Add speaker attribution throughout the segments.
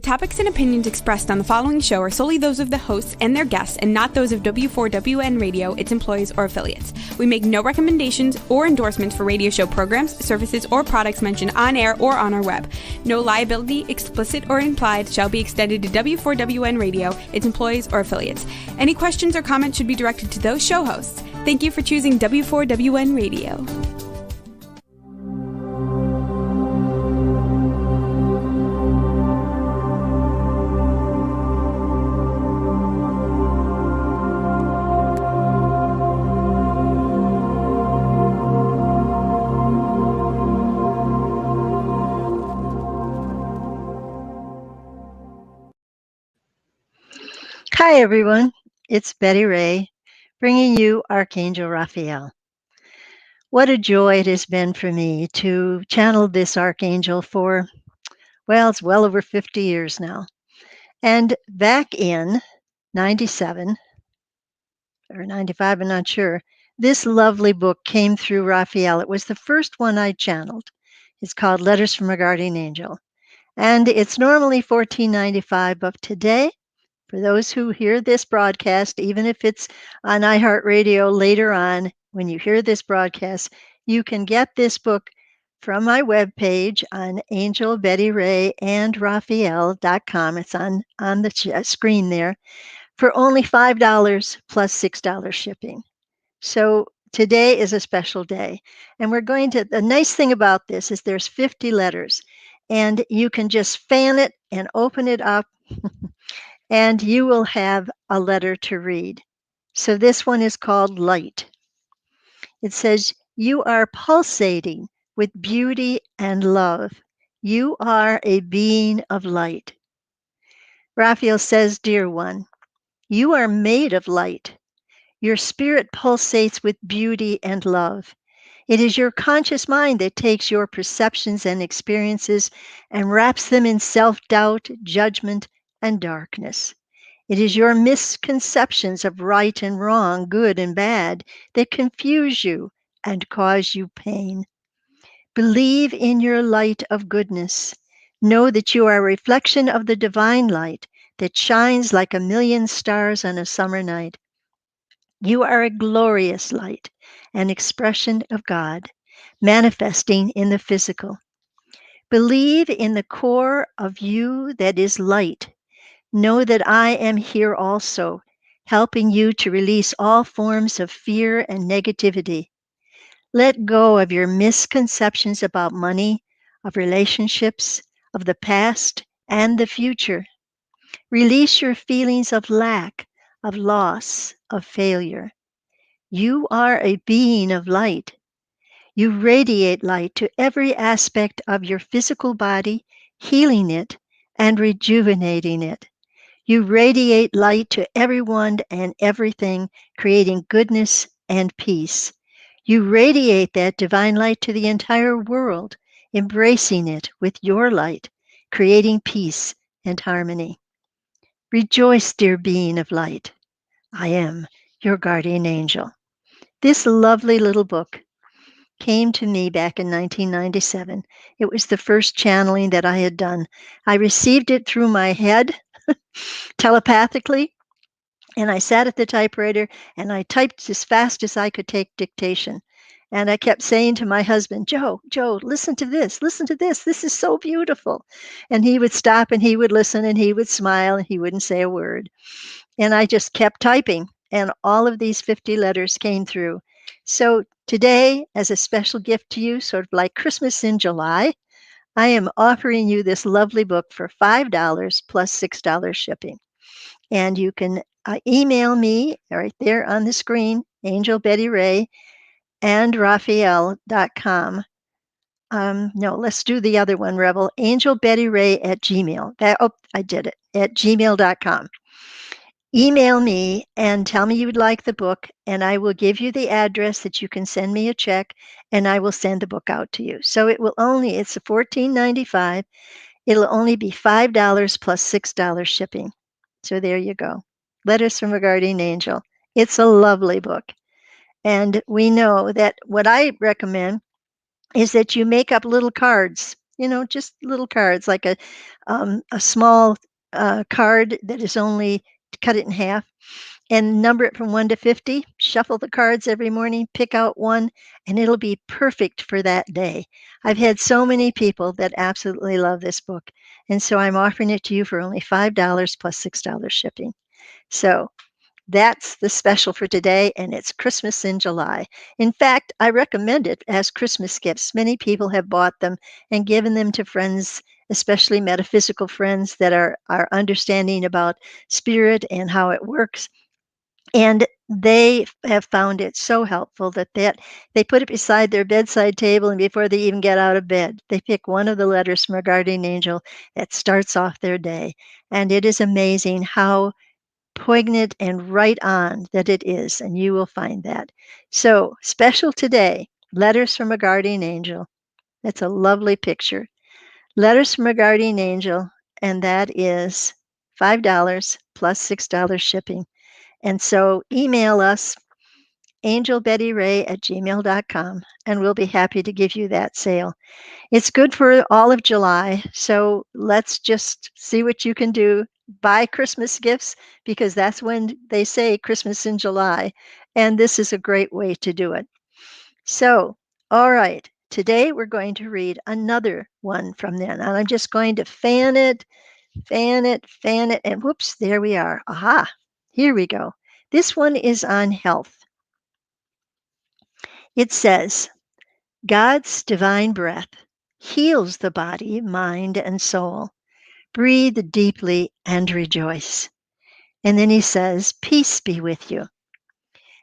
Speaker 1: The topics and opinions expressed on the following show are solely those of the hosts and their guests and not those of W4WN Radio, its employees, or affiliates. We make no recommendations or endorsements for radio show programs, services, or products mentioned on air or on our web. No liability, explicit or implied, shall be extended to W4WN Radio, its employees, or affiliates. Any questions or comments should be directed to those show hosts. Thank you for choosing W4WN Radio.
Speaker 2: Hi, everyone. It's Betty Ray, bringing you Archangel Raphael. What a joy it has been for me to channel this Archangel for, it's well over 50 years now. And back in 97 or 95, I'm not sure, this lovely book came through Raphael. It was the first one I channeled. It's called Letters from a Guardian Angel. And it's normally $14.95, but today, for those who hear this broadcast, even if it's on iHeartRadio later on, when you hear this broadcast, you can get this book from my webpage on angelbettyrayandraphael.com. It's on the screen there for only $5 plus $6 shipping. So today is a special day. And the nice thing about this is there's 50 letters, and you can just fan it and open it up. And you will have a letter to read. So this one is called Light. It says, you are pulsating with beauty and love. You are a being of light. Raphael says, dear one, you are made of light. Your spirit pulsates with beauty and love. It is your conscious mind that takes your perceptions and experiences and wraps them in self-doubt, judgment, and darkness. It is your misconceptions of right and wrong, good and bad, that confuse you and cause you pain. Believe in your light of goodness. Know that you are a reflection of the divine light that shines like a million stars on a summer night. You are a glorious light, an expression of God, manifesting in the physical. Believe in the core of you that is light. Know that I am here also, helping you to release all forms of fear and negativity. Let go of your misconceptions about money, of relationships, of the past, and the future. Release your feelings of lack, of loss, of failure. You are a being of light. You radiate light to every aspect of your physical body, healing it and rejuvenating it. You radiate light to everyone and everything, creating goodness and peace. You radiate that divine light to the entire world, embracing it with your light, creating peace and harmony. Rejoice, dear being of light. I am your guardian angel. This lovely little book came to me back in 1997. It was the first channeling that I had done. I received it through my head, telepathically, and I sat at the typewriter and I typed as fast as I could take dictation. And I kept saying to my husband, Joe, listen to this, this is so beautiful. And he would stop and he would listen and he would smile and he wouldn't say a word. And I just kept typing, and all of these 50 letters came through. So today, as a special gift to you, sort of like Christmas in July, I am offering you this lovely book for $5 plus $6 shipping. And you can email me right there on the screen, angelbettyrayandraphael.com. No, let's do the other one, Rebel. angelbettyray@gmail. I did it, at gmail.com. Email me and tell me you would like the book, and I will give you the address that you can send me a check, and I will send the book out to you. So it's a $14.95. It'll only be $5 plus $6 shipping. So there you go. Letters from a Guardian Angel. It's a lovely book. And we know that what I recommend is that you make up little cards just little cards, like a small card that is only cut it in half and number it from 1 to 50. Shuffle the cards every morning, pick out one, and it'll be perfect for that day. I've had so many people that absolutely love this book. And so I'm offering it to you for only $5 plus $6 shipping. So that's the special for today, and it's Christmas in July. In fact, I recommend it as Christmas gifts. Many people have bought them and given them to friends, especially metaphysical friends that are understanding about spirit and how it works. And they have found it so helpful that they put it beside their bedside table, and before they even get out of bed, they pick one of the letters from a guardian angel that starts off their day. And it is amazing how poignant and right on that it is, and you will find that. So, special today, letters from a guardian angel. That's a lovely picture. Letters from a guardian angel, and that is $5 plus $6 shipping. And so email us, angelbettyray@gmail.com, and we'll be happy to give you that sale. It's good for all of July, so let's just see what you can do. Buy Christmas gifts because that's when they say Christmas in July, and this is a great way to do it. So, all right, today we're going to read another one from then, and I'm just going to fan it, fan it, fan it, and whoops, there we are. Aha, here we go. This one is on health. It says, God's divine breath heals the body, mind, and soul. Breathe deeply and rejoice. And then he says, Peace be with you.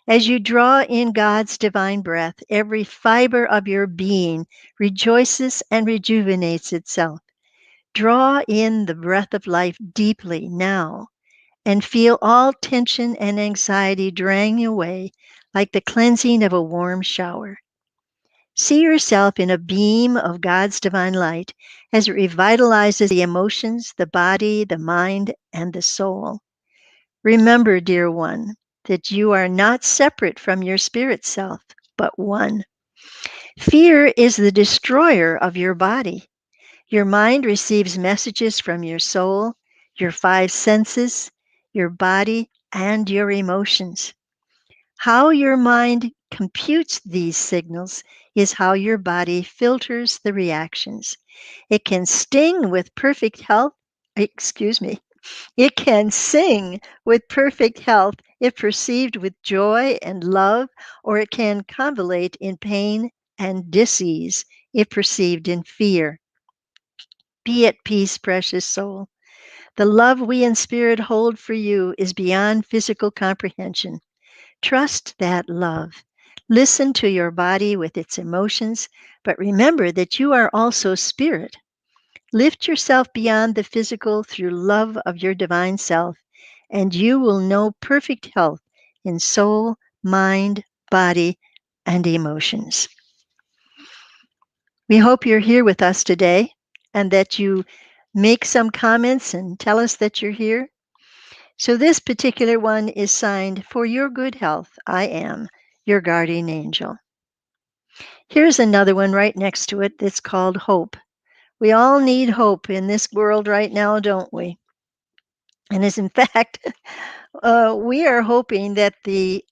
Speaker 2: As you draw in God's divine breath, every fiber of your being rejoices and rejuvenates itself. Draw in the breath of life deeply now and feel all tension and anxiety drain away like the cleansing of a warm shower. See yourself in a beam of God's divine light as it revitalizes the emotions, the body, the mind, and the soul. Remember, dear one, that you are not separate from your spirit self, but one. Fear is the destroyer of your body. Your mind receives messages from your soul, your five senses, your body, and your emotions. How your mind computes these signals is how your body filters the reactions. It can sting with perfect health, excuse me, it can sing with perfect health if perceived with joy and love, or it can convolute in pain and dis-ease if perceived in fear. Be at peace, precious soul. The love we in spirit hold for you is beyond physical comprehension. Trust that love. Listen to your body with its emotions, but remember that you are also spirit. Lift yourself beyond the physical through love of your divine self, and you will know perfect health in soul, mind, body, and emotions. We hope you're here with us today and that you make some comments and tell us that you're here. So this particular one is signed, For your good health, I am your guardian angel. Here's another one right next to it that's called Hope. We all need hope in this world right now, don't we? And as in fact, we are hoping that the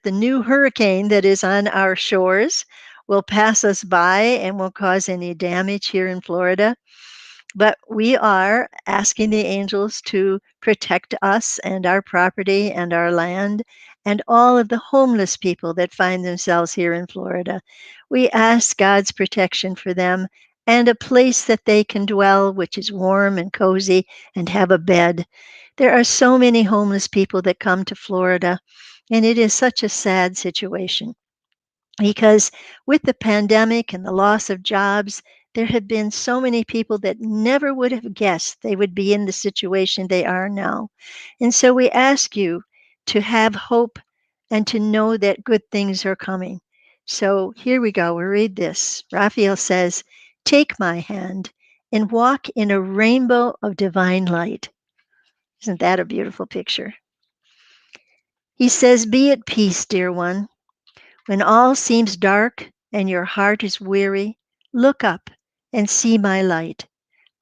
Speaker 2: new hurricane that is on our shores will pass us by and won't cause any damage here in Florida. But we are asking the angels to protect us and our property and our land and all of the homeless people that find themselves here in Florida. We ask God's protection for them and a place that they can dwell, which is warm and cozy and have a bed. There are so many homeless people that come to Florida, and it is such a sad situation because with the pandemic and the loss of jobs, there have been so many people that never would have guessed they would be in the situation they are now. And so we ask you to have hope and to know that good things are coming. So here we go. We'll read this. Raphael says, Take my hand and walk in a rainbow of divine light. Isn't that a beautiful picture? He says, Be at peace, dear one. When all seems dark and your heart is weary, look up and see my light.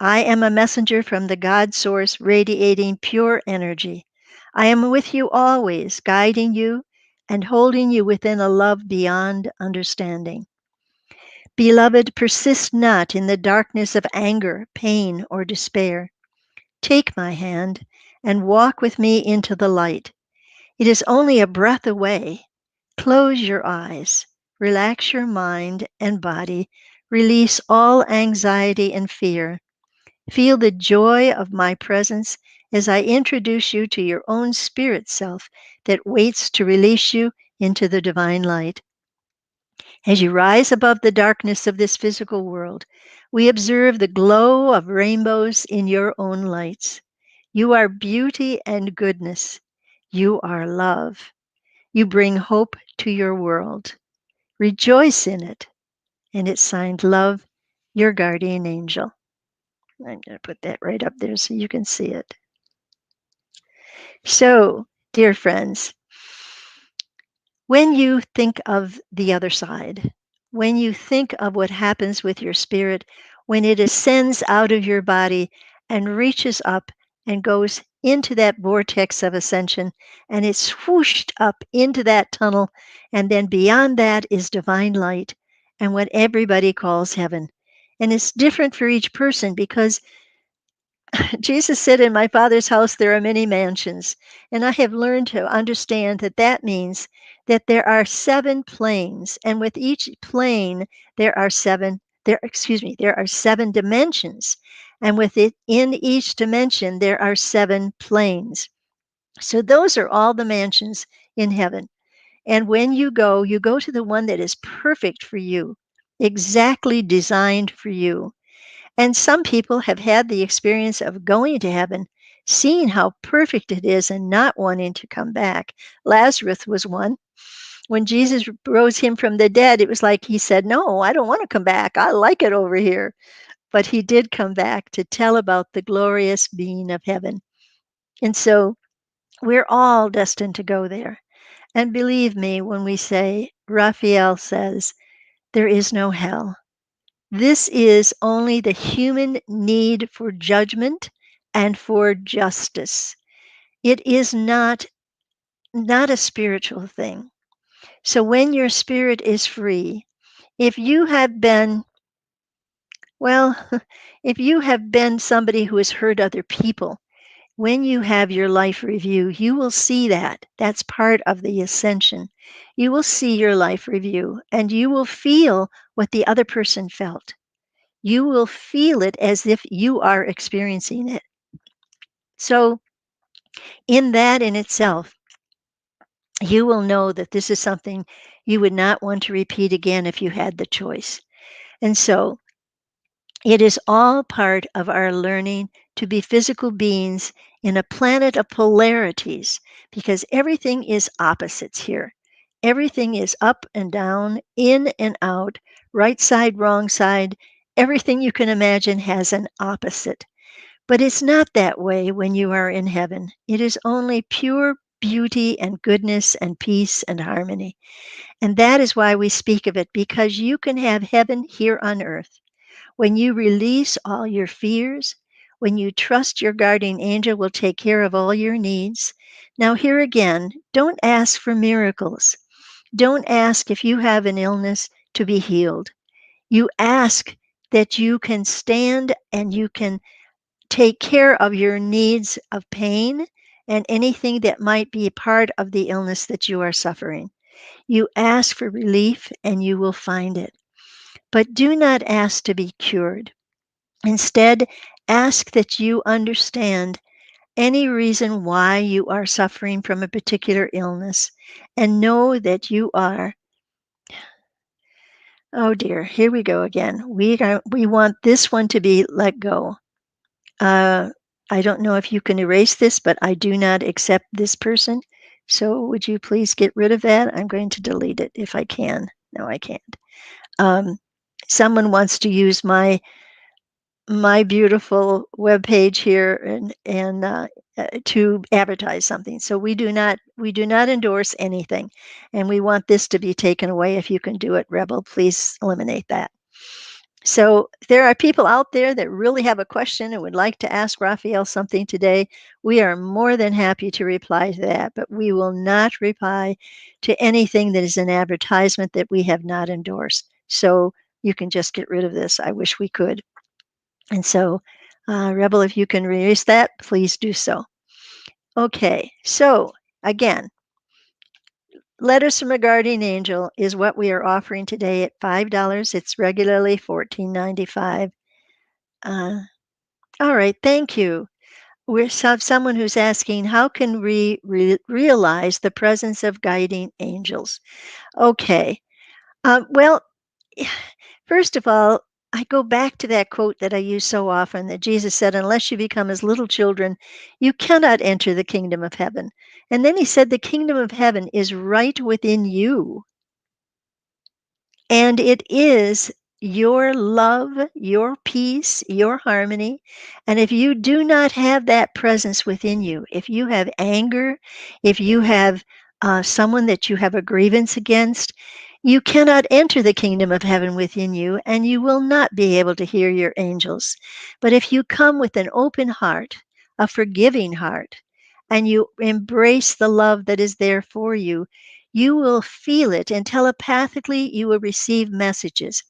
Speaker 2: I am a messenger from the God source radiating pure energy. I am with you always, guiding you and holding you within a love beyond understanding. Beloved, persist not in the darkness of anger, pain, or despair. Take my hand and walk with me into the light. It is only a breath away. Close your eyes, relax your mind and body, release all anxiety and fear. Feel the joy of my presence as I introduce you to your own spirit self that waits to release you into the divine light. As you rise above the darkness of this physical world, we observe the glow of rainbows in your own lights. You are beauty and goodness. You are love. You bring hope to your world. Rejoice in it. And it's signed Love, your guardian angel. I'm going to put that right up there so you can see it. So, dear friends, when you think of the other side, when you think of what happens with your spirit, when it ascends out of your body and reaches up and goes into that vortex of ascension, and it's whooshed up into that tunnel, and then beyond that is divine light and what everybody calls heaven. And it's different for each person because Jesus said, in my Father's house there are many mansions. And I have learned to understand that that means that there are 7 planes, and with each plane there are 7 dimensions. And within each dimension there are 7 planes. So those are all the mansions in heaven. And when you go to the one that is perfect for you, exactly designed for you. And some people have had the experience of going to heaven, seeing how perfect it is, and not wanting to come back. Lazarus was one. When Jesus rose him from the dead, it was like he said, "No, I don't want to come back. I like it over here." But he did come back to tell about the glorious being of heaven. And so we're all destined to go there. And believe me when we say, Raphael says, there is no hell. This is only the human need for judgment and for justice. It is not a spiritual thing. So when your spirit is free, if you have been, well, if you have been somebody who has hurt other people, when you have your life review, you will see that. That's part of the ascension. You will see your life review and you will feel what the other person felt. You will feel it as if you are experiencing it. So, in that in itself, you will know that this is something you would not want to repeat again if you had the choice. And so, it is all part of our learning to be physical beings in a planet of polarities because everything is opposites here. Everything is up and down, in and out, right side, wrong side. Everything you can imagine has an opposite. But it's not that way when you are in heaven. It is only pure beauty and goodness and peace and harmony. And that is why we speak of it, because you can have heaven here on earth. When you release all your fears, when you trust your guardian angel will take care of all your needs. Now, here again, don't ask for miracles. Don't ask if you have an illness to be healed. You ask that you can stand and you can take care of your needs of pain and anything that might be part of the illness that you are suffering. You ask for relief and you will find it. But do not ask to be cured. Instead, ask that you understand any reason why you are suffering from a particular illness and know that you are. Oh dear, here we go again. We want this one to be let go. Uh, I don't know if you can erase this, but I do not accept this person. So would you please get rid of that? I'm going to delete it if I can. No, I can't. Someone wants to use my beautiful web page here and to advertise something. So we do not endorse anything, and we want this to be taken away. If you can do it, Rebel, please eliminate that. So there are people out there that really have a question and would like to ask Raphael something today. We are more than happy to reply to that, but we will not reply to anything that is an advertisement that we have not endorsed. So you can just get rid of this. I wish we could. And so, Rebel, if you can erase that, please do so. Okay, so again, Letters from a Guardian Angel is what we are offering today at $5. It's regularly $14.95. All right, thank you. We have someone who's asking, how can we realize the presence of guiding angels? Okay, well, first of all, I go back to that quote that I use so often that Jesus said, unless you become as little children, you cannot enter the kingdom of heaven. And then he said, the kingdom of heaven is right within you. And it is your love, your peace, your harmony. And if you do not have that presence within you, if you have anger, if you have someone that you have a grievance against, you cannot enter the kingdom of heaven within you, and you will not be able to hear your angels. But if you come with an open heart, a forgiving heart, and you embrace the love that is there for you, you will feel it, and telepathically you will receive messages.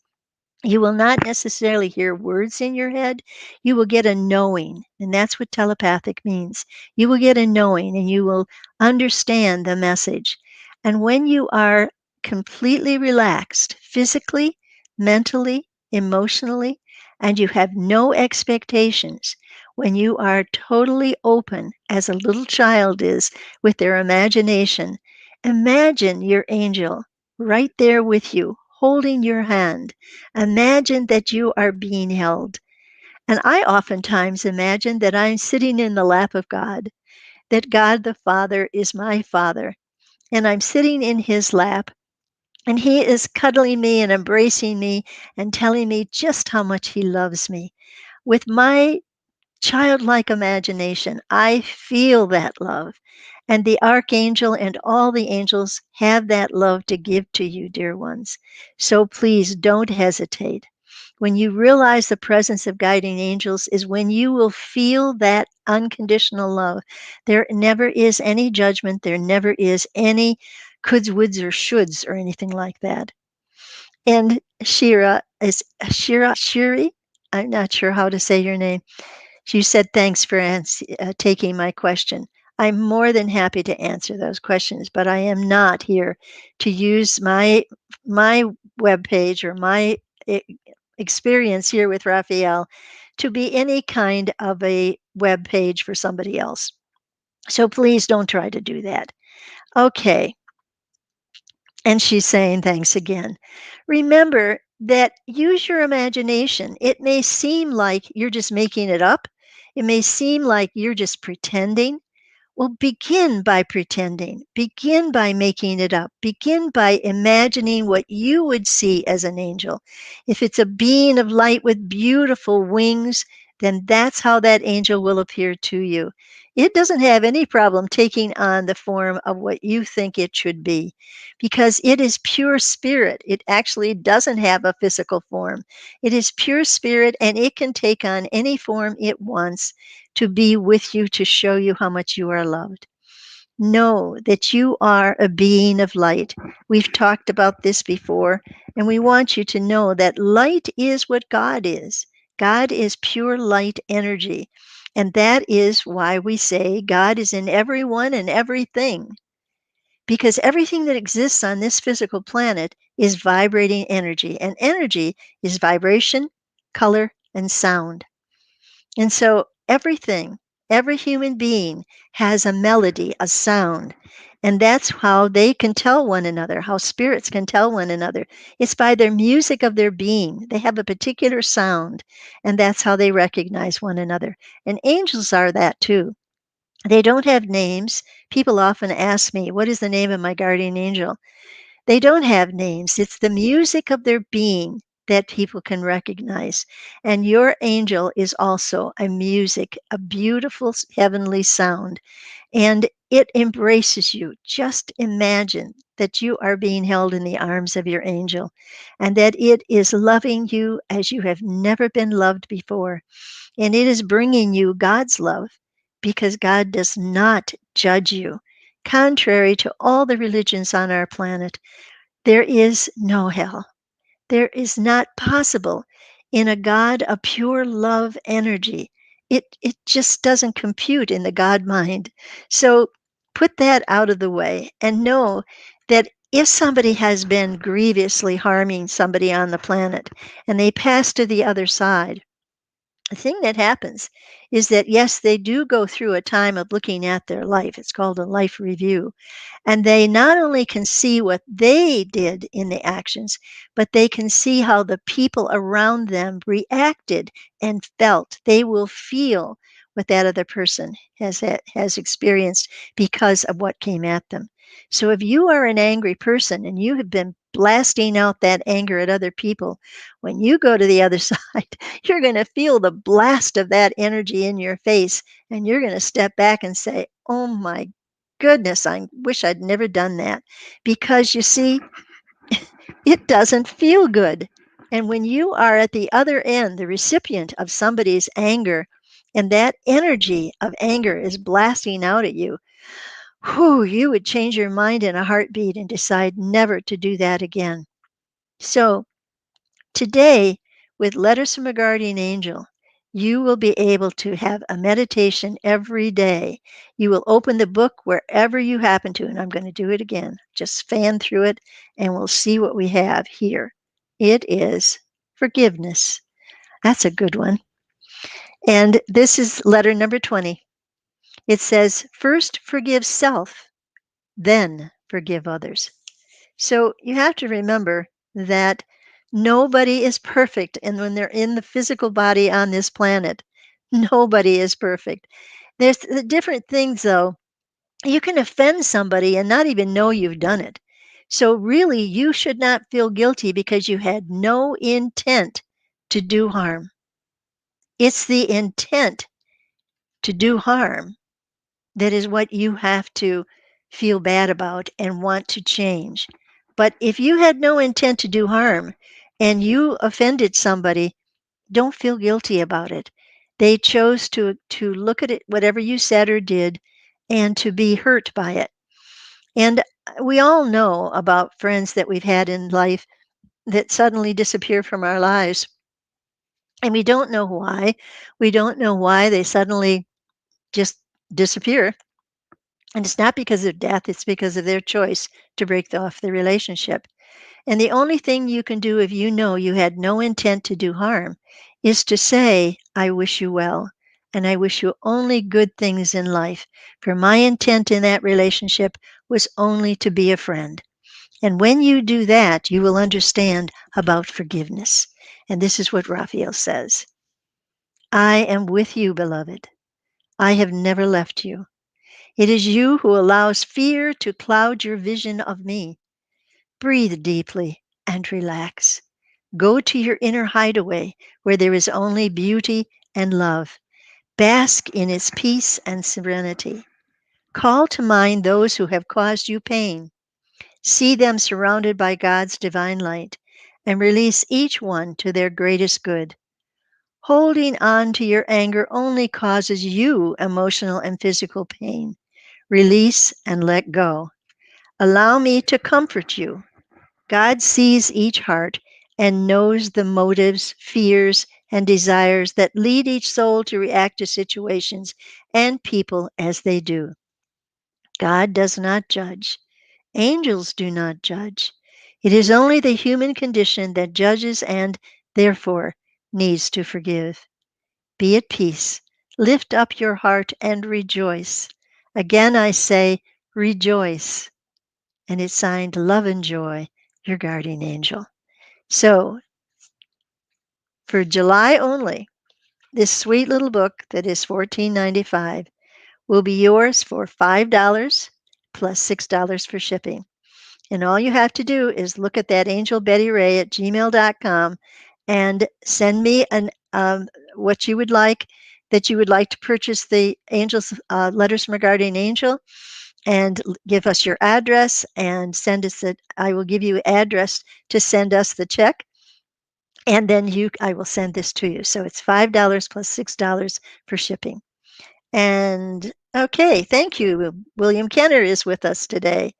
Speaker 2: You will not necessarily hear words in your head. You will get a knowing, and that's what telepathic means. You will get a knowing, and you will understand the message. And when you are completely relaxed, physically, mentally, emotionally, and you have no expectations, when you are totally open, as a little child is with their imagination, imagine your angel right there with you, holding your hand. Imagine that you are being held. And I oftentimes imagine that I'm sitting in the lap of God, that God the Father is my Father, and I'm sitting in his lap, and he is cuddling me and embracing me and telling me just how much he loves me. With my childlike imagination, I feel that love. And the archangel and all the angels have that love to give to you, dear ones. So please don't hesitate. When you realize the presence of guiding angels is when you will feel that unconditional love. There never is any judgment. There never is any coulds, woulds, or shoulds or anything like that. And Shiri? I'm not sure how to say your name. You said, thanks for taking my question. I'm more than happy to answer those questions, but I am not here to use my webpage or my experience here with Raphael to be any kind of a web page for somebody else. So please don't try to do that. Okay. And she's saying thanks again. Remember that use your imagination. It may seem like you're just making it up. It may seem like you're just pretending. Well, begin by pretending. Begin by making it up. Begin by imagining what you would see as an angel. If it's a being of light with beautiful wings, then that's how that angel will appear to you. It doesn't have any problem taking on the form of what you think it should be because it is pure spirit. It actually doesn't have a physical form. It is pure spirit and it can take on any form it wants to be with you to show you how much you are loved. Know that you are a being of light. We've talked about this before, and we want you to know that light is what God is. God is pure light energy. And that is why we say God is in everyone and everything. Because everything that exists on this physical planet is vibrating energy, and energy is vibration, color, and sound. And so everything, every human being has a melody, a sound. And that's how they can tell one another, how spirits can tell one another. It's by their music of their being. They have a particular sound, and that's how they recognize one another. And angels are that too. They don't have names. People often ask me, what is the name of my guardian angel? They don't have names. It's the music of their being that people can recognize. And your angel is also a music, a beautiful heavenly sound, and it embraces you. Just imagine that you are being held in the arms of your angel and that it is loving you as you have never been loved before. And it is bringing you God's love because God does not judge you. Contrary to all the religions on our planet, there is no hell. There is not possible in a God of pure love energy. It just doesn't compute in the God mind. So put that out of the way and know that if somebody has been grievously harming somebody on the planet and they pass to the other side, the thing that happens is that, yes, they do go through a time of looking at their life. It's called a life review. And they not only can see what they did in the actions, but they can see how the people around them reacted and felt. They will feel what that other person has experienced because of what came at them. So if you are an angry person and you have been blasting out that anger at other people, when you go to the other side, you're going to feel the blast of that energy in your face, and you're going to step back and say, "Oh my goodness, I wish I'd never done that." Because you see, it doesn't feel good. And when you are at the other end, the recipient of somebody's anger, and that energy of anger is blasting out at you, whew, you would change your mind in a heartbeat and decide never to do that again. So today, with Letters from a Guardian Angel, you will be able to have a meditation every day. You will open the book wherever you happen to, and I'm going to do it again. Just fan through it, and we'll see what we have here. It is forgiveness. That's a good one. And this is letter number 20. It says, first forgive self, then forgive others. So you have to remember that nobody is perfect. And when they're in the physical body on this planet, nobody is perfect. There's different things, though. You can offend somebody and not even know you've done it. So, really, you should not feel guilty because you had no intent to do harm. It's the intent to do harm that is what you have to feel bad about and want to change. But if you had no intent to do harm and you offended somebody, don't feel guilty about it. They chose to look at it, whatever you said or did, and to be hurt by it. And we all know about friends that we've had in life that suddenly disappear from our lives. And we don't know why. We don't know why they suddenly just disappear. And it's not because of death, it's because of their choice to break off the relationship. And the only thing you can do if you know you had no intent to do harm is to say, I wish you well, and I wish you only good things in life. For my intent in that relationship was only to be a friend. And when you do that, you will understand about forgiveness. And this is what Raphael says: I am with you, beloved. I have never left you. It is you who allows fear to cloud your vision of me. Breathe deeply and relax. Go to your inner hideaway where there is only beauty and love. Bask in its peace and serenity. Call to mind those who have caused you pain. See them surrounded by God's divine light and release each one to their greatest good. Holding on to your anger only causes you emotional and physical pain. Release and let go. Allow me to comfort you. God sees each heart and knows the motives, fears, and desires that lead each soul to react to situations and people as they do. God does not judge. Angels do not judge. It is only the human condition that judges and, therefore, needs to forgive. Be at peace. Lift up your heart and rejoice. Again, I say, rejoice. And it's signed Love and Joy, your guardian angel. So, for July only, this sweet little book that is $14.95 will be yours for $5 plus $6 for shipping. And all you have to do is look at that angelbettyray@gmail.com and send me what you would like, that you would like to purchase the angels letters from a guardian angel, and give us your address and send us it. I will give you address to send us the check, and then I will send this to you. So it's $5 plus $6 for shipping. And okay, thank you. William Kenner is with us today.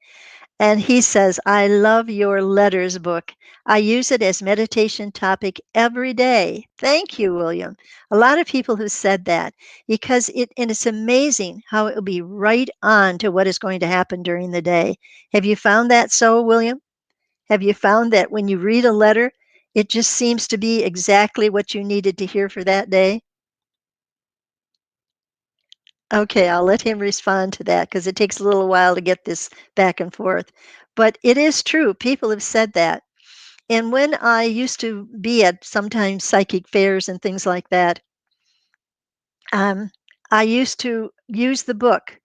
Speaker 2: And he says, I love your letters book. I use it as meditation topic every day. Thank you, William. A lot of people who said that, because it's amazing how it will be right on to what is going to happen during the day. Have you found that so, William? Have you found that when you read a letter, it just seems to be exactly what you needed to hear for that day? Okay, I'll let him respond to that because it takes a little while to get this back and forth. But it is true. People have said that. And when I used to be at sometimes psychic fairs and things like that, um, I used to use the book,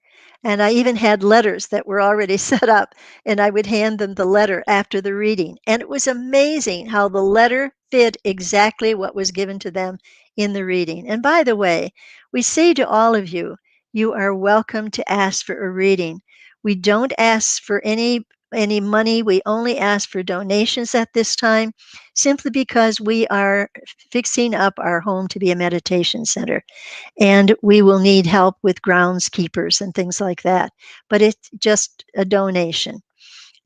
Speaker 2: and I even had letters that were already set up, and I would hand them the letter after the reading. And it was amazing how the letter fit exactly what was given to them in the reading. And by the way, we say to all of you, you are welcome to ask for a reading. We don't ask for any money. We only ask for donations at this time, simply because we are fixing up our home to be a meditation center, and we will need help with groundskeepers and things like that. But it's just a donation.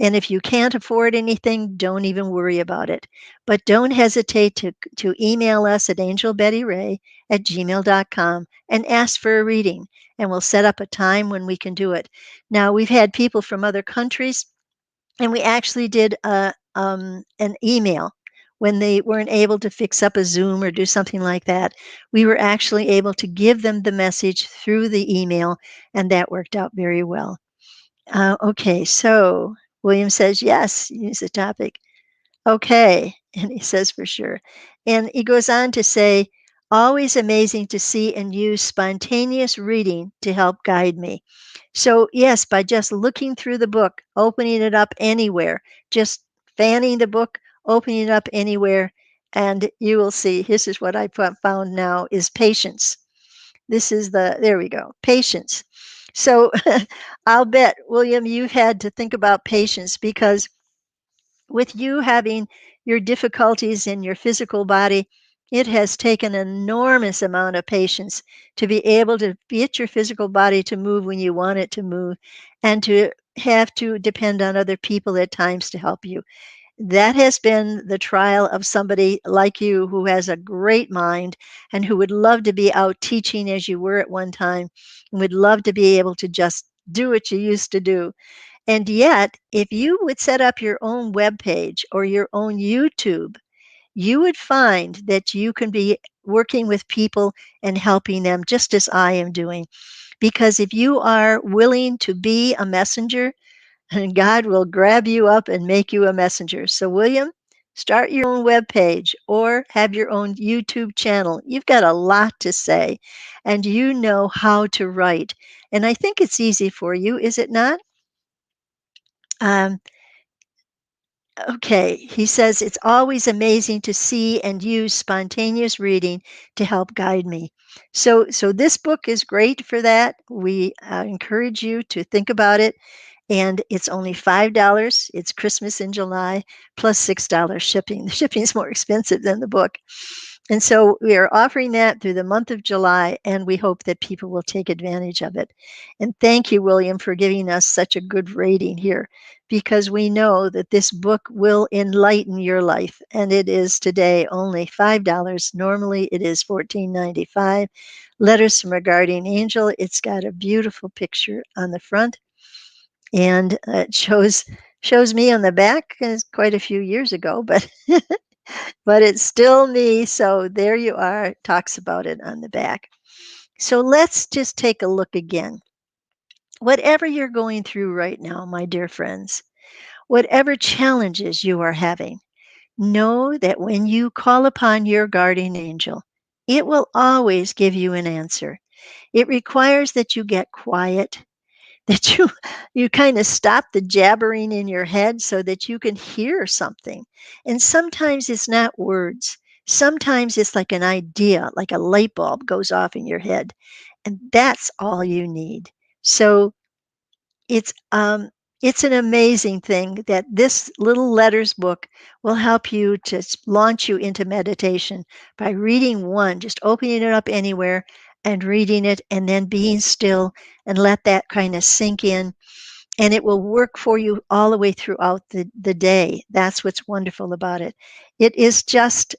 Speaker 2: And if you can't afford anything, don't even worry about it. But don't hesitate to email us at angelbettyray@gmail.com and ask for a reading, and we'll set up a time when we can do it. Now, we've had people from other countries, and we actually did an email when they weren't able to fix up a Zoom or do something like that. We were actually able to give them the message through the email, and that worked out very well. Okay, so William says, yes, use the topic. Okay, and he says for sure. And he goes on to say, always amazing to see and use spontaneous reading to help guide me. So, yes, by just looking through the book, opening it up anywhere, just fanning the book, opening it up anywhere, and you will see, this is what I found now, is patience. This is there we go, patience. So I'll bet, William, you've had to think about patience, because with you having your difficulties in your physical body, it has taken an enormous amount of patience to be able to get your physical body to move when you want it to move, and to have to depend on other people at times to help you. That has been the trial of somebody like you, who has a great mind and who would love to be out teaching as you were at one time, and would love to be able to just do what you used to do. And yet, if you would set up your own web page or your own YouTube, you would find that you can be working with people and helping them just as I am doing. Because if you are willing to be a messenger, God will grab you up and make you a messenger. So, William, start your own web page or have your own YouTube channel. You've got a lot to say, and you know how to write. And I think it's easy for you, is it not? Um, Okay, he says, it's always amazing to see and use spontaneous reading to help guide me. So this book is great for that. We encourage you to think about it, and it's only $5. It's Christmas in July plus $6 shipping. The shipping is more expensive than the book. And so we are offering that through the month of July, and we hope that people will take advantage of it. And thank you, William, for giving us such a good rating here, because we know that this book will enlighten your life. And it is today only $5. Normally it is $14.95. Letters from a Guardian Angel. It's got a beautiful picture on the front, and it shows me on the back. It's quite a few years ago, but but it's still me. So there you are. It talks about it on the back. So let's just take a look again. Whatever you're going through right now, my dear friends, whatever challenges you are having, know that when you call upon your guardian angel, it will always give you an answer. It requires that you get quiet, that you kind of stop the jabbering in your head so that you can hear something. And sometimes it's not words. Sometimes it's like an idea, like a light bulb goes off in your head, and that's all you need. So it's um it's an amazing thing that this little letters book will help you to launch you into meditation by reading one, just opening it up anywhere and reading it and then being still and let that kind of sink in, and it will work for you all the way throughout the day. That's what's wonderful about it. It is just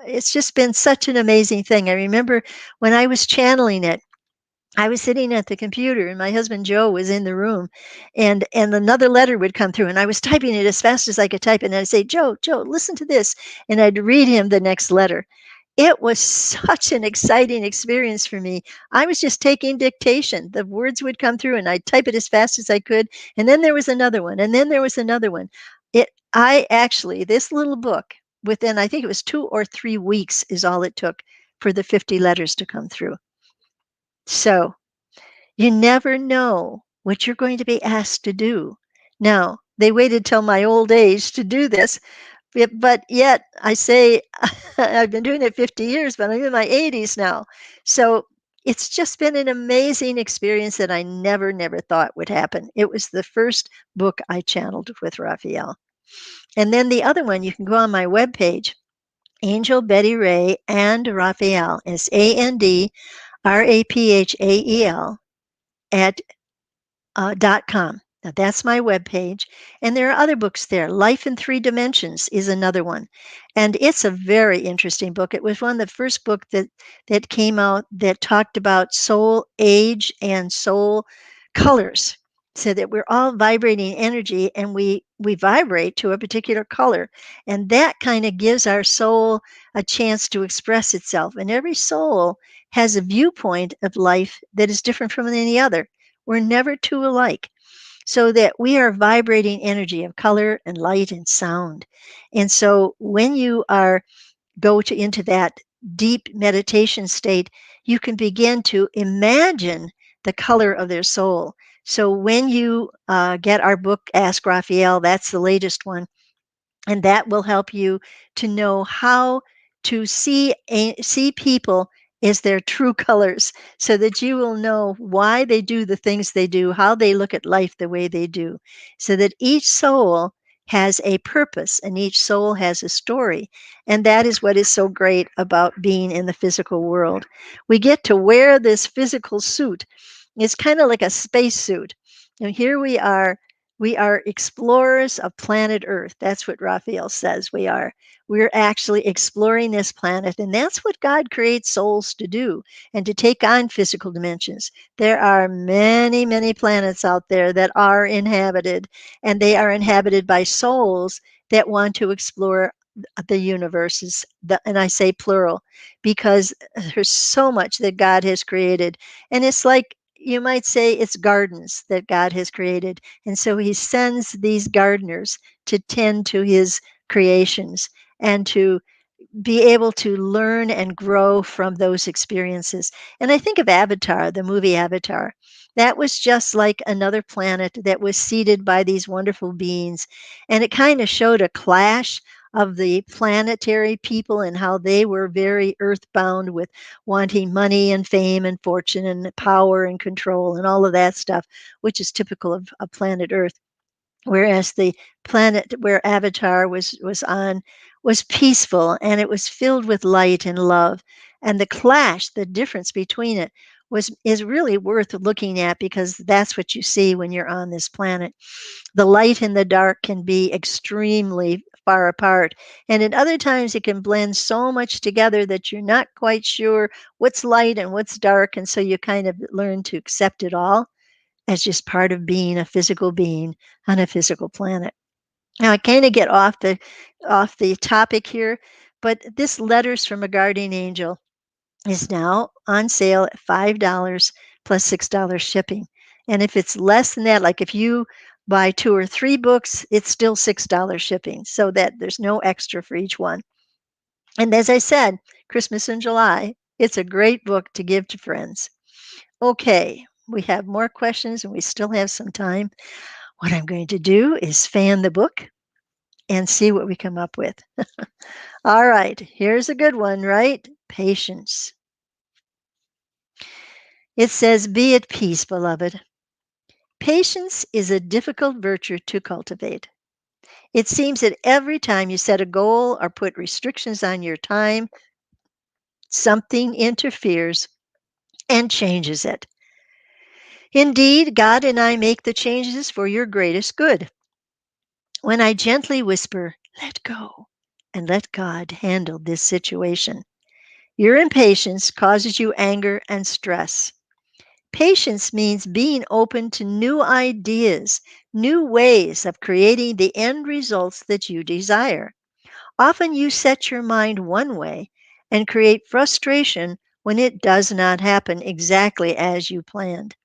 Speaker 2: it's just been such an amazing thing. I remember when I was channeling it, I was sitting at the computer and my husband Joe was in the room, and another letter would come through and I was typing it as fast as I could type it, and I'd say, Joe, listen to this. And I'd read him the next letter. It was such an exciting experience for me. I was just taking dictation. The words would come through and I'd type it as fast as I could. And then there was another one. And then there was another one. I actually, this little book, within, I think it was 2 or 3 weeks is all it took for the 50 letters to come through. So you never know what you're going to be asked to do. Now, they waited till my old age to do this, but yet I say I've been doing it 50 years, but I'm in my 80s now. So it's just been an amazing experience that I never thought would happen. It was the first book I channeled with Raphael. And then the other one, you can go on my webpage, Angel Betty Ray and Raphael. It's ANDRAPHAEL at .com. Now that's my webpage, and there are other books there. Life in Three Dimensions is another one, and it's a very interesting book. It was one of the first book that came out that talked about soul age and soul colors, so that we're all vibrating energy, and we vibrate to a particular color, and that kind of gives our soul a chance to express itself. And every soul has a viewpoint of life that is different from any other. We're never two alike. So that we are vibrating energy of color and light and sound. And so when you are into that deep meditation state, you can begin to imagine the color of their soul. So when you get our book, Ask Raphael, that's the latest one, and that will help you to know how to see people as their true colors, so that you will know why they do the things they do, how they look at life the way they do, so that each soul has a purpose and each soul has a story. And that is what is so great about being in the physical world. We get to wear this physical suit. It's kind of like a space suit. And here we are explorers of planet Earth. That's what Raphael says we are. We're actually exploring this planet, and that's what God creates souls to do, and to take on physical dimensions. There are many planets out there that are inhabited, and they are inhabited by souls that want to explore the universes, and I say plural, because there's so much that God has created. And it's like, you might say, it's gardens that God has created. And so he sends these gardeners to tend to his creations and to be able to learn and grow from those experiences. And I think of Avatar, the movie Avatar. That was just like another planet that was seeded by these wonderful beings. And it kind of showed a clash of the planetary people and how they were very earthbound with wanting money and fame and fortune and power and control and all of that stuff, which is typical of planet Earth. Whereas the planet where Avatar was on was peaceful, and it was filled with light and love. And the clash, the difference between it is really worth looking at, because that's what you see when you're on this planet. The light and the dark can be extremely far apart, and at other times it can blend so much together that you're not quite sure what's light and what's dark, and so you kind of learn to accept it all as just part of being a physical being on a physical planet. Now I kind of get off the topic here, but this Letters from a Guardian Angel is now on sale at $5 plus $6 shipping. And if it's less than that, like if you buy 2 or 3 books, it's still $6 shipping, so that there's no extra for each one. And as I said, Christmas in July, it's a great book to give to friends. Okay, we have more questions and we still have some time, what I'm going to do is fan the book and see what we come up with. All right, here's a good one, right? Patience. It says, "Be at peace, beloved. Patience is a difficult virtue to cultivate. It seems that every time you set a goal or put restrictions on your time, something interferes and changes it. Indeed, God and I make the changes for your greatest good. When I gently whisper, 'Let go,' and let God handle this situation, your impatience causes you anger and stress. Patience means being open to new ideas, new ways of creating the end results that you desire. Often you set your mind one way and create frustration when it does not happen exactly as you planned.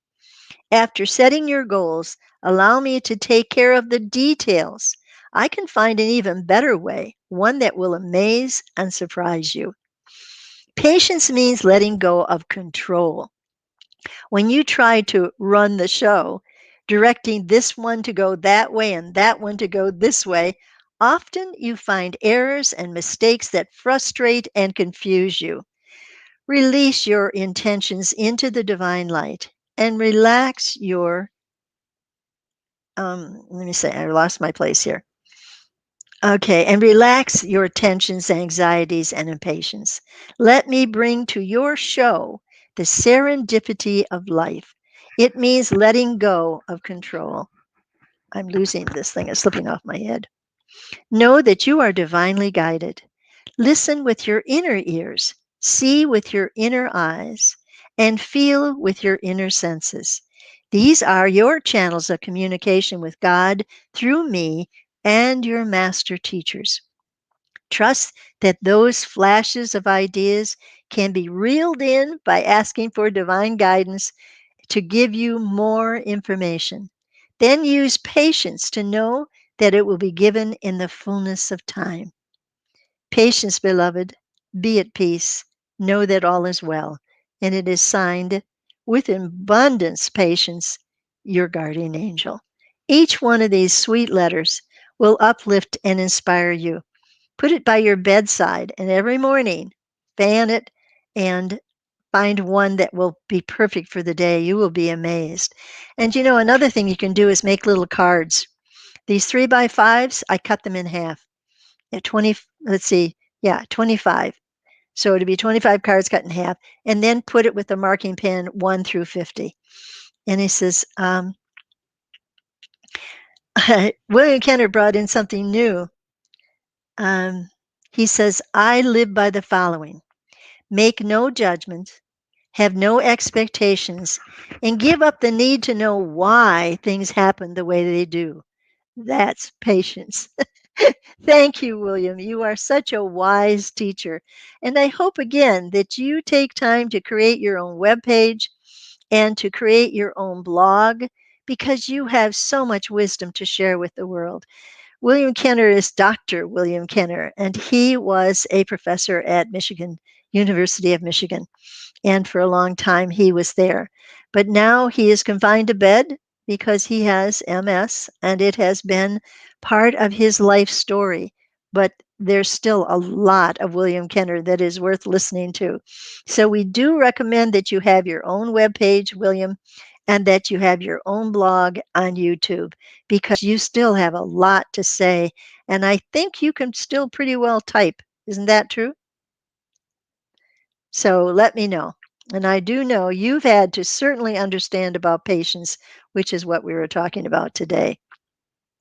Speaker 2: After setting your goals, allow me to take care of the details. I can find an even better way, one that will amaze and surprise you. Patience means letting go of control. When you try to run the show, directing this one to go that way and that one to go this way, often you find errors and mistakes that frustrate and confuse you. Release your intentions into the divine light and relax your let me say, I lost my place here. Okay, and relax your tensions, anxieties, and impatience. Let me bring to your show the serendipity of life. It means letting go of control. I'm losing this thing, it's slipping off my head. Know that you are divinely guided. Listen with your inner ears, see with your inner eyes, and feel with your inner senses. These are your channels of communication with God through me and your master teachers. Trust that those flashes of ideas can be reeled in by asking for divine guidance to give you more information. Then use patience to know that it will be given in the fullness of time. Patience, beloved, be at peace. Know that all is well. And it is signed with abundance patience, your guardian angel. Each one of these sweet letters will uplift and inspire you. Put it by your bedside, and every morning fan it and find one that will be perfect for the day. You will be amazed. And you know, another thing you can do is make little cards. These 3x5s, I cut them in half. At 20, let's see, yeah, 25. So it'd be 25 cards cut in half, and then put it with a marking pen 1 through 50. And he says, William Kenner brought in something new. He says, I live by the following: make no judgment, have no expectations, and give up the need to know why things happen the way they do. That's patience. Thank you, William. You are such a wise teacher. And I hope again that you take time to create your own webpage and to create your own blog because you have so much wisdom to share with the world. William Kenner is Dr. William Kenner, and he was a professor at University of Michigan. And for a long time, he was there. But now he is confined to bed because he has MS, and it has been part of his life story. But there's still a lot of William Kenner that is worth listening to. So we do recommend that you have your own webpage, William, and that you have your own blog on YouTube because you still have a lot to say. And I think you can still pretty well type. Isn't that true? So let me know. And I do know you've had to certainly understand about patience, which is what we were talking about today.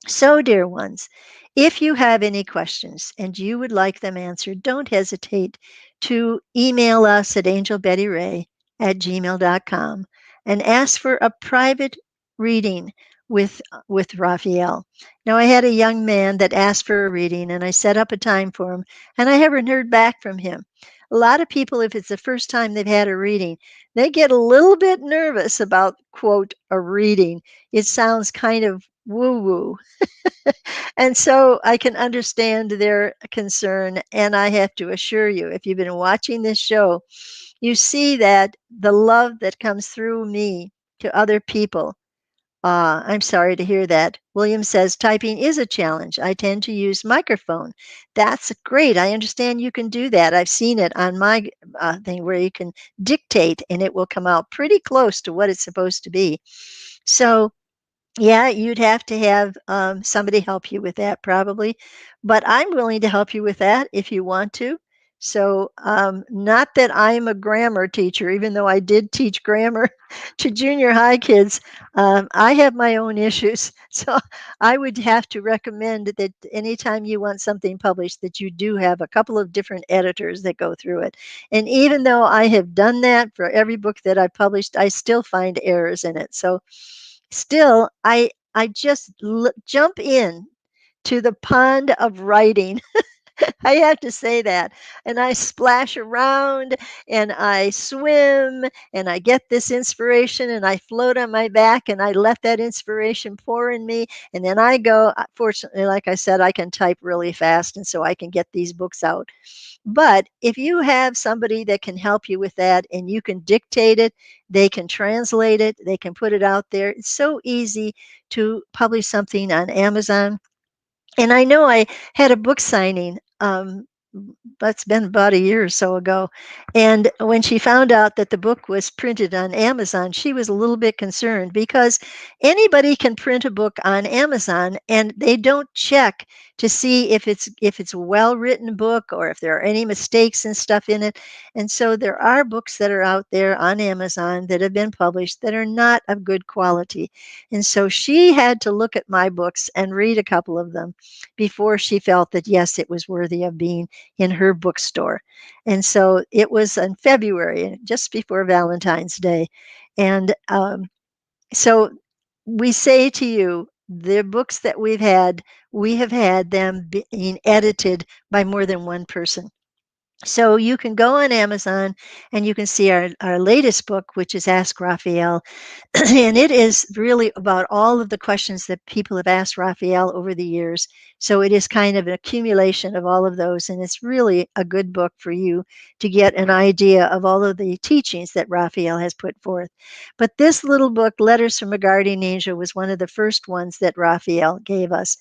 Speaker 2: So, dear ones, if you have any questions and you would like them answered, don't hesitate to email us at angelbettyray@gmail.com and ask for a private reading with Raphael. Now, I had a young man that asked for a reading, and I set up a time for him, and I haven't heard back from him. A lot of people, if it's the first time they've had a reading, they get a little bit nervous about, quote, a reading. It sounds kind of woo woo. And so I can understand their concern. And I have to assure you, if you've been watching this show, you see that the love that comes through me to other people. I'm sorry to hear that. William says typing is a challenge. I tend to use microphone. That's great. I understand you can do that. I've seen it on my thing where you can dictate and it will come out pretty close to what it's supposed to be. So yeah, you'd have to have somebody help you with that probably, but I'm willing to help you with that if you want to. So, not that I'm a grammar teacher, even though I did teach grammar to junior high kids. I have my own issues. So, I would have to recommend that anytime you want something published, that you do have a couple of different editors that go through it. And even though I have done that for every book that I published, I still find errors in it. So, still, I just jump in to the pond of writing. I have to say that. And I splash around and I swim and I get this inspiration and I float on my back and I let that inspiration pour in me. And then I go, fortunately, like I said, I can type really fast. And so I can get these books out. But if you have somebody that can help you with that and you can dictate it, they can translate it, they can put it out there. It's so easy to publish something on Amazon. And I know I had a book signing, that's been about a year or so ago. And when she found out that the book was printed on Amazon, she was a little bit concerned because anybody can print a book on Amazon and they don't check to see if it's a well-written book or if there are any mistakes and stuff in it. And so there are books that are out there on Amazon that have been published that are not of good quality. And so she had to look at my books and read a couple of them before she felt that, yes, it was worthy of being in her bookstore. And so it was in February, just before Valentine's Day. And so we say to you, the books that we have had them being edited by more than one person. So you can go on Amazon and you can see our latest book, which is Ask Raphael. And it is really about all of the questions that people have asked Raphael over the years. So it is kind of an accumulation of all of those. And it's really a good book for you to get an idea of all of the teachings that Raphael has put forth. But this little book, Letters from a Guardian Angel, was one of the first ones that Raphael gave us.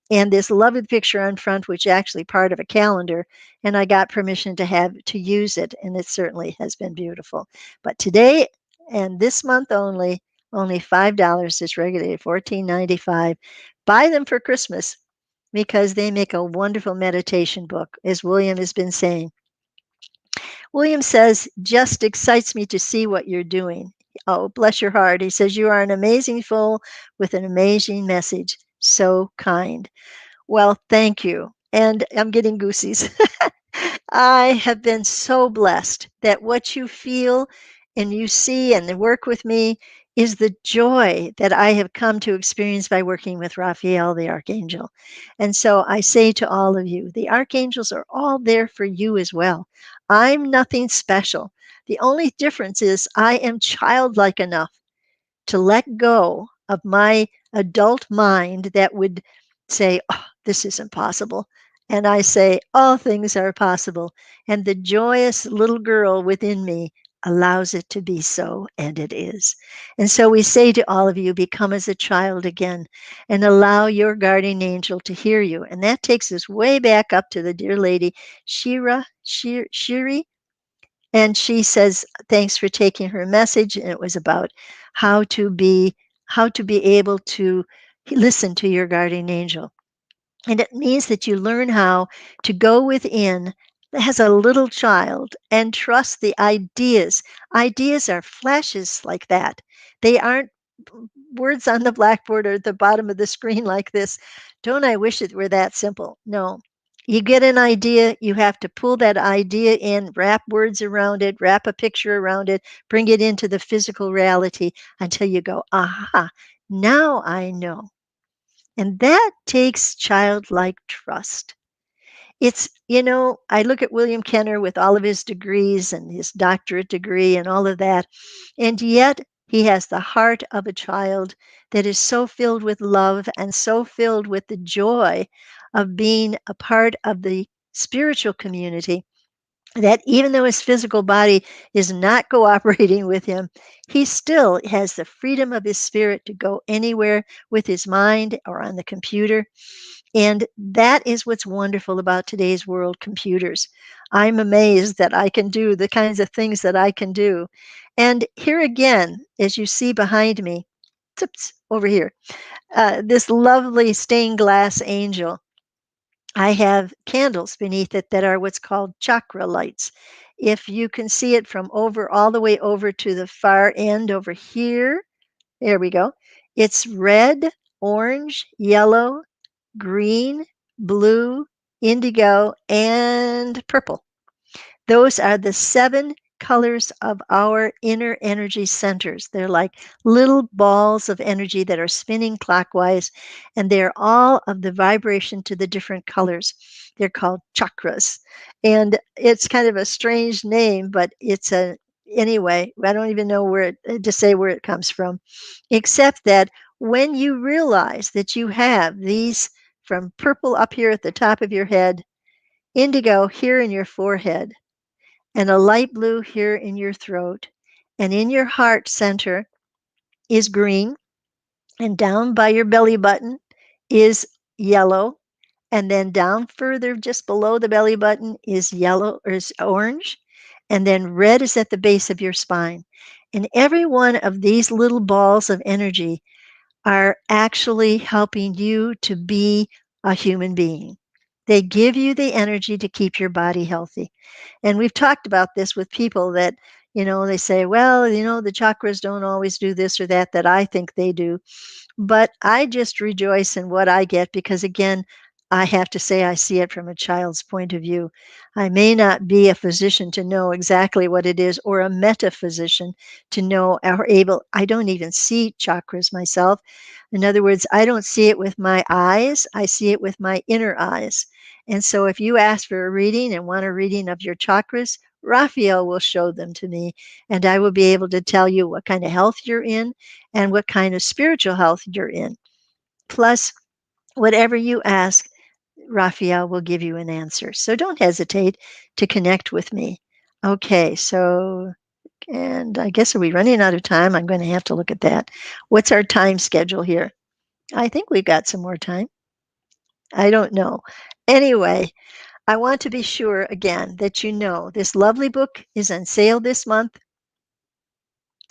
Speaker 2: And this lovely picture on front, which is actually part of a calendar, and I got permission to use it, and it certainly has been beautiful. But today and this month only $5 is regulated $14.95. Buy them for Christmas because they make a wonderful meditation book, as William has been saying. William says, just excites me to see what you're doing. Oh, bless your heart. He says, you are an amazing soul with an amazing message. So kind. Well, thank you. And I'm getting goosies. I have been so blessed that what you feel and you see and work with me is the joy that I have come to experience by working with Raphael, the Archangel. And so I say to all of you, the Archangels are all there for you as well. I'm nothing special. The only difference is I am childlike enough to let go of my adult mind that would say, oh, this isn't possible. And I say, all things are possible. And the joyous little girl within me allows it to be so, and it is. And so we say to all of you, become as a child again and allow your guardian angel to hear you. And that takes us way back up to the dear lady, Shiri, and she says thanks for taking her message, and it was about how to be able to listen to your guardian angel. And it means that you learn how to go within as a little child and trust the ideas. Ideas are flashes like that. They aren't words on the blackboard or at the bottom of the screen like this. Don't I wish it were that simple? No. You get an idea, you have to pull that idea in, wrap words around it, wrap a picture around it, bring it into the physical reality until you go, aha, now I know. And that takes childlike trust. I look at William Kenner with all of his degrees and his doctorate degree and all of that, and yet he has the heart of a child that is so filled with love and so filled with the joy of being a part of the spiritual community that even though his physical body is not cooperating with him, he still has the freedom of his spirit to go anywhere with his mind or on the computer. And that is what's wonderful about today's world, computers. I'm amazed that I can do the kinds of things that I can do. And here again, as you see behind me, over here, this lovely stained glass angel. I have candles beneath it that are what's called chakra lights. If you can see it from over all the way over to the far end over here, there we go. It's red, orange, yellow, green, blue, indigo, and purple. Those are the 7 colors of our inner energy centers. They're like little balls of energy that are spinning clockwise, and they're all of the vibration to the different colors. They're called chakras. And it's kind of a strange name, but it's a anyway, I don't even know to say where it comes from, except that when you realize that you have these from purple up here at the top of your head, indigo here in your forehead, and a light blue here in your throat. And in your heart center is green, and down by your belly button is yellow. And then down further, just below the belly button, is yellow or is orange. And then red is at the base of your spine. And every one of these little balls of energy are actually helping you to be a human being. They give you the energy to keep your body healthy. And we've talked about this with people that, they say, well, the chakras don't always do this or that I think they do. But I just rejoice in what I get because, again, I have to say I see it from a child's point of view. I may not be a physician to know exactly what it is, or a metaphysician to know or able. I don't even see chakras myself. In other words, I don't see it with my eyes. I see it with my inner eyes. And so if you ask for a reading and want a reading of your chakras, Raphael will show them to me, and I will be able to tell you what kind of health you're in and what kind of spiritual health you're in. Plus, whatever you ask, Raphael will give you an answer. So don't hesitate to connect with me. Okay, so, and I guess, are we running out of time? I'm going to have to look at that. What's our time schedule here? I think we've got some more time. I don't know. Anyway, I want to be sure again that you know this lovely book is on sale this month,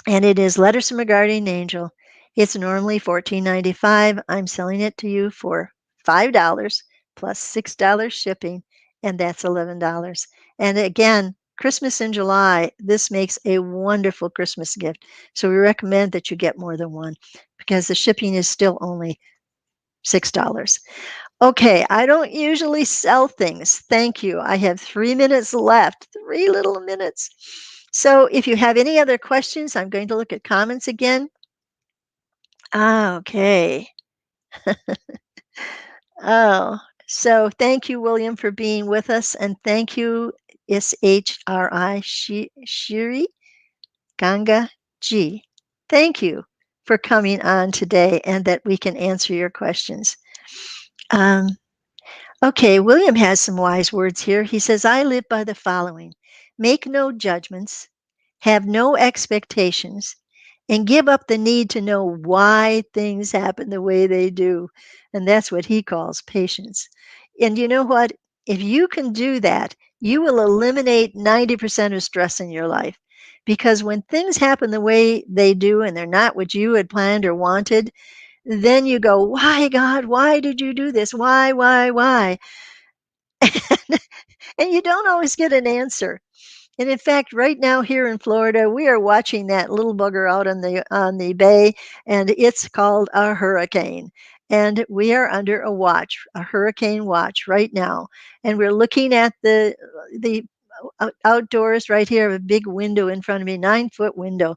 Speaker 2: and it is Letters from a Guardian Angel. It's normally $14.95. I'm selling it to you for $5 plus $6 shipping, and that's $11. And again, Christmas in July, this makes a wonderful Christmas gift. So we recommend that you get more than one because the shipping is still only $6. Okay, I don't usually sell things. Thank you. I have 3 minutes left, 3 little minutes. So if you have any other questions, I'm going to look at comments again. Okay. Oh, so thank you, William, for being with us. And thank you, SHRI, Shiri Ganga G. Thank you for coming on today and that we can answer your questions. Okay, William has some wise words here. He says, I live by the following: make no judgments, have no expectations, and give up the need to know why things happen the way they do. And that's what he calls patience. And you know what? If you can do that, you will eliminate 90% of stress in your life. Because when things happen the way they do and they're not what you had planned or wanted, then you go, why, God, why did you do this? Why? And you don't always get an answer. And in fact, right now here in Florida, we are watching that little bugger out on the bay, and it's called a hurricane. And we are under a hurricane watch right now. And we're looking at the outdoors right here. I have a big window in front of me, 9-foot window.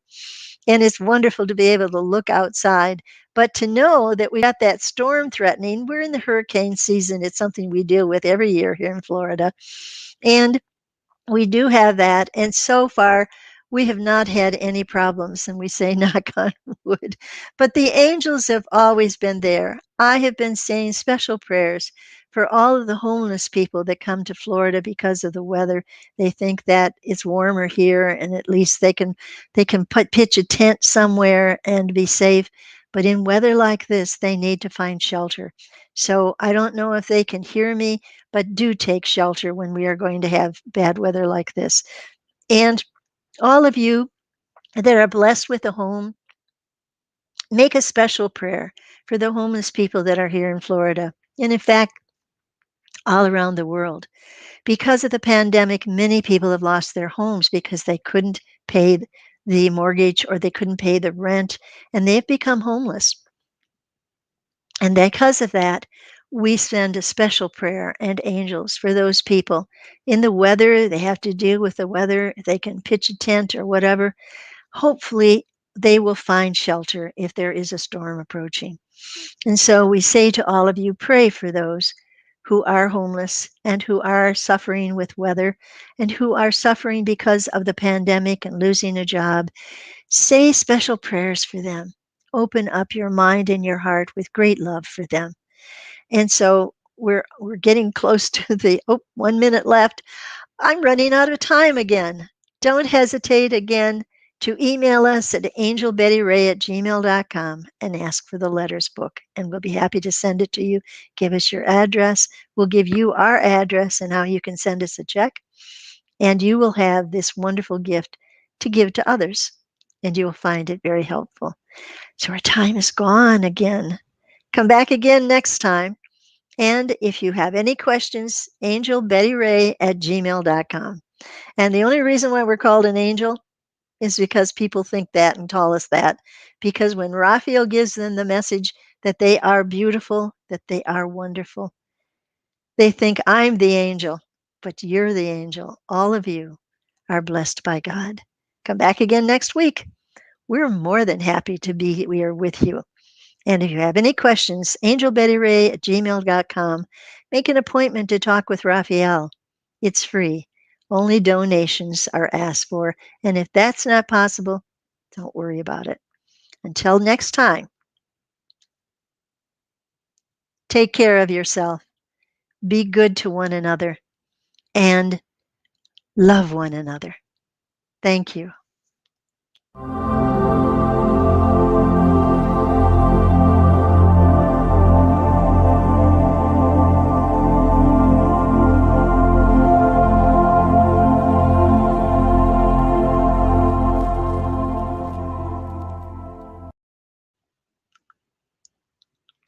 Speaker 2: And it's wonderful to be able to look outside. But to know that we got that storm threatening, we're in the hurricane season. It's something we deal with every year here in Florida. And we do have that. And so far, we have not had any problems. And we say, knock on wood. But the angels have always been there. I have been saying special prayers For all of the homeless people that come to Florida because of the weather, they think that it's warmer here and at least they can pitch a tent somewhere and be safe. But in weather like this, they need to find shelter. So I don't know if they can hear me, but do take shelter when we are going to have bad weather like this. And all of you that are blessed with a home, make a special prayer for the homeless people that are here in Florida. And in fact, all around the world. Because of the pandemic, many people have lost their homes because they couldn't pay the mortgage or they couldn't pay the rent, and they've become homeless. And because of that, we send a special prayer and angels for those people. In the weather, they have to deal with the weather. They can pitch a tent or whatever. Hopefully, they will find shelter if there is a storm approaching. And so we say to all of you, pray for those who are homeless and who are suffering with weather and who are suffering because of the pandemic and losing a job. Say special prayers for them. Open up your mind and your heart with great love for them. And so we're getting close to the 1 minute left. I'm running out of time again. Don't hesitate again to email us at angelbettyray@gmail.com and ask for the letters book, and we'll be happy to send it to you. Give us your address. We'll give you our address and how you can send us a check, and you will have this wonderful gift to give to others, and you will find it very helpful. So our time is gone again. Come back again next time. And if you have any questions, angelbettyray@gmail.com. And the only reason why we're called an angel is because people think that and call us that. Because when Raphael gives them the message that they are beautiful, that they are wonderful, they think I'm the angel, but you're the angel. All of you are blessed by God. Come back again next week. We're more than happy to be here with you. And if you have any questions, angelbettyray@gmail.com. Make an appointment to talk with Raphael. It's free. Only donations are asked for. And if that's not possible, don't worry about it. Until next time, take care of yourself, be good to one another, and love one another. Thank you.